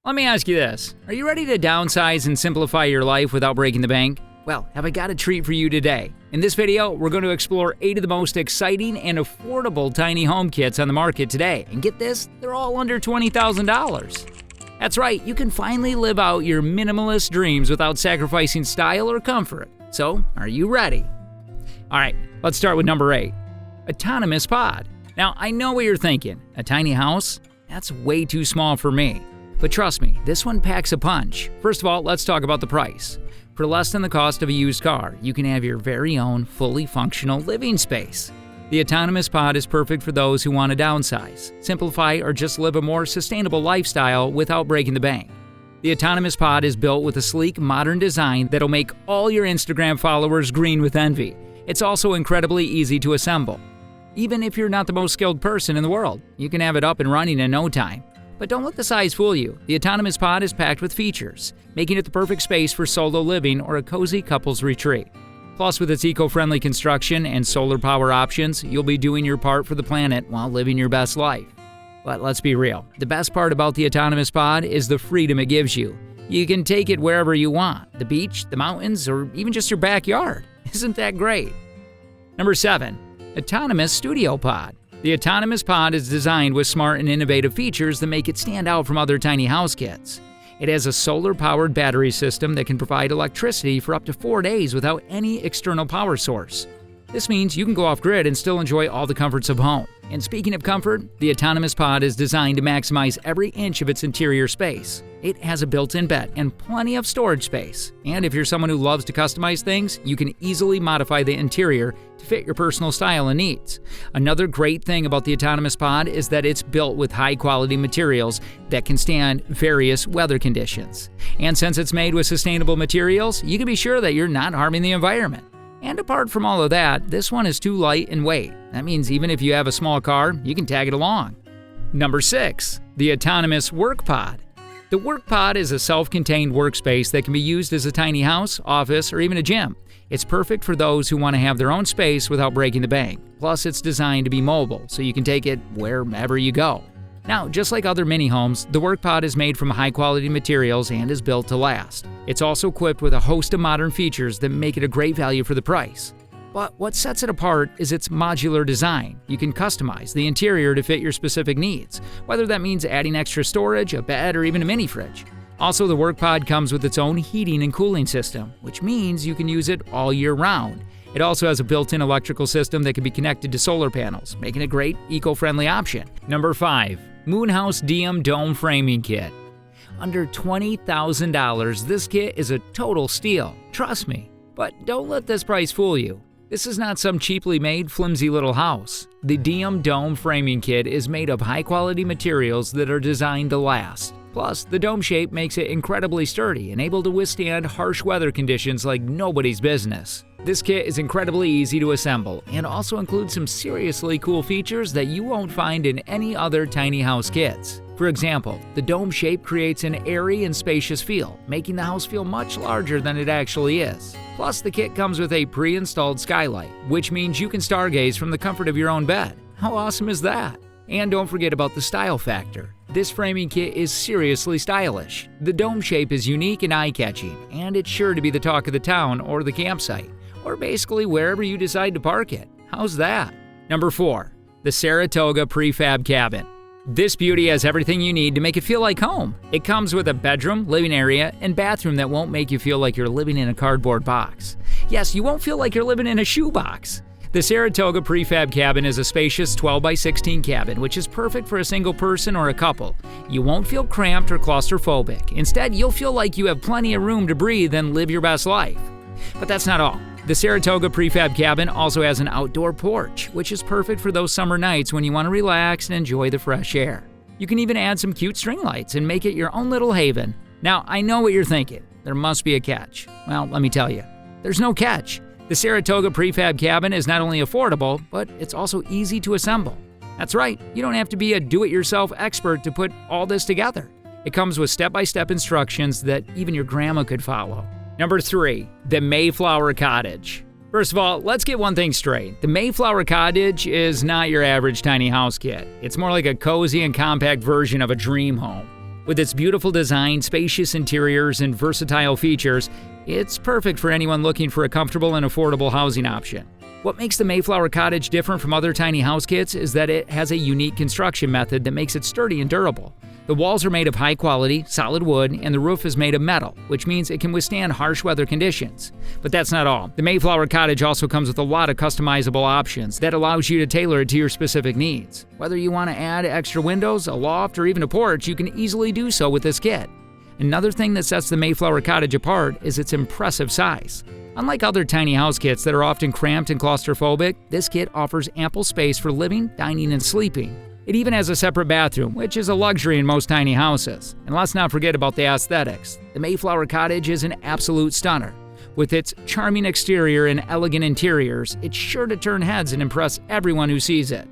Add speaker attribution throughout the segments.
Speaker 1: Let me ask you this. Are you ready to downsize and simplify your life without breaking the bank? Well, have I got a treat for you today. In this video, we're going to explore 8 of the most exciting and affordable tiny home kits on the market today. And get this, they're all under $20,000. That's right, you can finally live out your minimalist dreams without sacrificing style or comfort. So, are you ready? All right, let's start with number 8. Autonomous Pod. Now, I know what you're thinking. A tiny house? That's way too small for me. But trust me, this one packs a punch. First of all, let's talk about the price. For less than the cost of a used car, you can have your very own fully functional living space. The Autonomous Pod is perfect for those who want to downsize, simplify, or just live a more sustainable lifestyle without breaking the bank. The Autonomous Pod is built with a sleek, modern design that'll make all your Instagram followers green with envy. It's also incredibly easy to assemble. Even if you're not the most skilled person in the world, you can have it up and running in no time. But don't let the size fool you. The Autonomous Pod is packed with features, making it the perfect space for solo living or a cozy couple's retreat. Plus, with its eco-friendly construction and solar power options, you'll be doing your part for the planet while living your best life. But let's be real. The best part about the Autonomous Pod is the freedom it gives you. You can take it wherever you want, the beach, the mountains, or even just your backyard. Isn't that great? Number 7. Autonomous Studio Pod. The Autonomous Pod is designed with smart and innovative features that make it stand out from other tiny house kits. It has a solar-powered battery system that can provide electricity for up to 4 days without any external power source. This means you can go off-grid and still enjoy all the comforts of home. And speaking of comfort, the Autonomous Pod is designed to maximize every inch of its interior space. It has a built-in bed and plenty of storage space. And if you're someone who loves to customize things, you can easily modify the interior to fit your personal style and needs. Another great thing about the Autonomous Pod is that it's built with high-quality materials that can stand various weather conditions. And since it's made with sustainable materials, you can be sure that you're not harming the environment. And apart from all of that, this one is too light in weight. That means even if you have a small car, you can tag it along. Number 6. The Autonomous Work Pod. The Work Pod is a self-contained workspace that can be used as a tiny house, office, or even a gym. It's perfect for those who want to have their own space without breaking the bank. Plus, it's designed to be mobile, so you can take it wherever you go. Now, just like other mini homes, the Work Pod is made from high-quality materials and is built to last. It's also equipped with a host of modern features that make it a great value for the price. But what sets it apart is its modular design. You can customize the interior to fit your specific needs, whether that means adding extra storage, a bed, or even a mini fridge. Also, the Work Pod comes with its own heating and cooling system, which means you can use it all year round. It also has a built-in electrical system that can be connected to solar panels, making it a great eco-friendly option. Number 5. Moonhouse Diam Dome Framing Kit. Under $20,000, this kit is a total steal. Trust me. But don't let this price fool you. This is not some cheaply made, flimsy little house. The Diam Dome Framing Kit is made of high-quality materials that are designed to last. Plus, the dome shape makes it incredibly sturdy and able to withstand harsh weather conditions like nobody's business. This kit is incredibly easy to assemble and also includes some seriously cool features that you won't find in any other tiny house kits. For example, the dome shape creates an airy and spacious feel, making the house feel much larger than it actually is. Plus, the kit comes with a pre-installed skylight, which means you can stargaze from the comfort of your own bed. How awesome is that? And don't forget about the style factor. This framing kit is seriously stylish. The dome shape is unique and eye-catching, and it's sure to be the talk of the town or the campsite, or basically wherever you decide to park it. How's that? Number 4. The Saratoga Prefab Cabin. This beauty has everything you need to make it feel like home. It comes with a bedroom, living area, and bathroom that won't make you feel like you're living in a cardboard box. Yes, you won't feel like you're living in a shoebox. The Saratoga Prefab Cabin is a spacious 12x16 cabin, which is perfect for a single person or a couple. You won't feel cramped or claustrophobic. Instead, you'll feel like you have plenty of room to breathe and live your best life. But that's not all. The Saratoga Prefab Cabin also has an outdoor porch, which is perfect for those summer nights when you want to relax and enjoy the fresh air. You can even add some cute string lights and make it your own little haven. Now, I know what you're thinking. There must be a catch. Well, let me tell you, there's no catch. The Saratoga Prefab Cabin is not only affordable, but it's also easy to assemble. That's right, you don't have to be a do-it-yourself expert to put all this together. It comes with step-by-step instructions that even your grandma could follow. Number 3. The Mayflower Cottage. First of all, let's get one thing straight. The Mayflower Cottage is not your average tiny house kit. It's more like a cozy and compact version of a dream home. With its beautiful design, spacious interiors, and versatile features, it's perfect for anyone looking for a comfortable and affordable housing option. What makes the Mayflower Cottage different from other tiny house kits is that it has a unique construction method that makes it sturdy and durable. The walls are made of high-quality, solid wood, and the roof is made of metal, which means it can withstand harsh weather conditions. But that's not all. The Mayflower Cottage also comes with a lot of customizable options that allows you to tailor it to your specific needs. Whether you want to add extra windows, a loft, or even a porch, you can easily do so with this kit. Another thing that sets the Mayflower Cottage apart is its impressive size. Unlike other tiny house kits that are often cramped and claustrophobic, this kit offers ample space for living, dining, and sleeping. It even has a separate bathroom, which is a luxury in most tiny houses. And let's not forget about the aesthetics. The Mayflower Cottage is an absolute stunner. With its charming exterior and elegant interiors, it's sure to turn heads and impress everyone who sees it.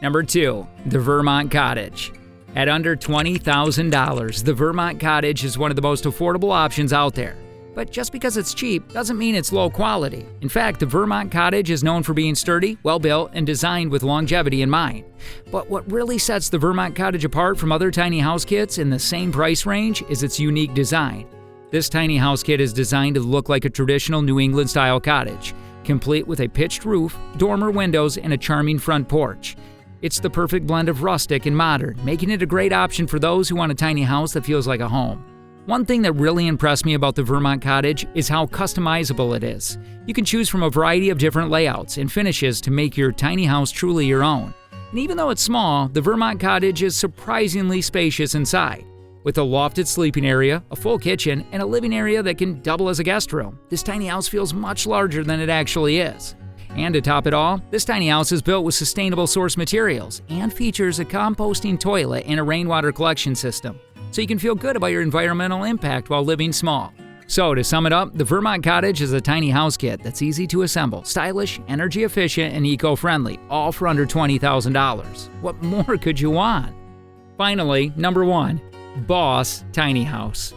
Speaker 1: Number 2. The Vermont Cottage. At under $20,000, the Vermont Cottage is one of the most affordable options out there. But just because it's cheap doesn't mean it's low quality. In fact, the Vermont Cottage is known for being sturdy, well-built, and designed with longevity in mind. But what really sets the Vermont Cottage apart from other tiny house kits in the same price range is its unique design. This tiny house kit is designed to look like a traditional New England-style cottage, complete with a pitched roof, dormer windows, and a charming front porch. It's the perfect blend of rustic and modern, making it a great option for those who want a tiny house that feels like a home. One thing that really impressed me about the Vermont Cottage is how customizable it is. You can choose from a variety of different layouts and finishes to make your tiny house truly your own. And even though it's small, the Vermont Cottage is surprisingly spacious inside. With a lofted sleeping area, a full kitchen, and a living area that can double as a guest room, this tiny house feels much larger than it actually is. And to top it all, this tiny house is built with sustainable source materials and features a composting toilet and a rainwater collection system, so you can feel good about your environmental impact while living small. So to sum it up, the Vermont Cottage is a tiny house kit that's easy to assemble, stylish, energy efficient, and eco-friendly, all for under $20,000. What more could you want? Finally, number 1. Boss Tiny House.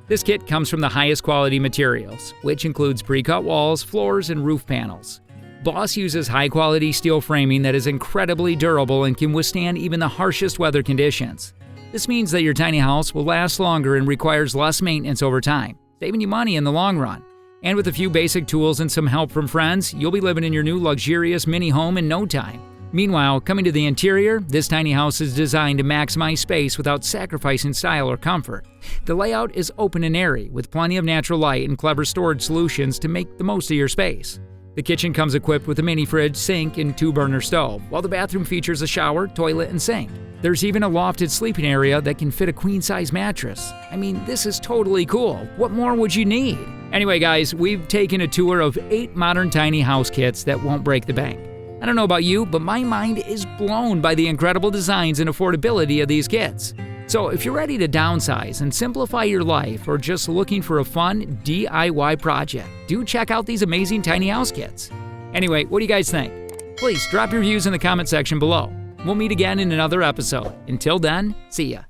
Speaker 1: This kit comes from the highest quality materials, which includes pre-cut walls, floors, and roof panels. Boss uses high-quality steel framing that is incredibly durable and can withstand even the harshest weather conditions. This means that your tiny house will last longer and requires less maintenance over time, saving you money in the long run. And with a few basic tools and some help from friends, you'll be living in your new luxurious mini home in no time. Meanwhile, coming to the interior, this tiny house is designed to maximize space without sacrificing style or comfort. The layout is open and airy, with plenty of natural light and clever storage solutions to make the most of your space. The kitchen comes equipped with a mini fridge, sink, and 2-burner stove, while the bathroom features a shower, toilet, and sink. There's even a lofted sleeping area that can fit a queen-size mattress. I mean, this is totally cool. What more would you need? Anyway, guys, we've taken a tour of 8 modern tiny house kits that won't break the bank. I don't know about you, but my mind is blown by the incredible designs and affordability of these kits. So if you're ready to downsize and simplify your life, or just looking for a fun DIY project, do check out these amazing tiny house kits. Anyway, what do you guys think? Please drop your views in the comment section below. We'll meet again in another episode. Until then, see ya.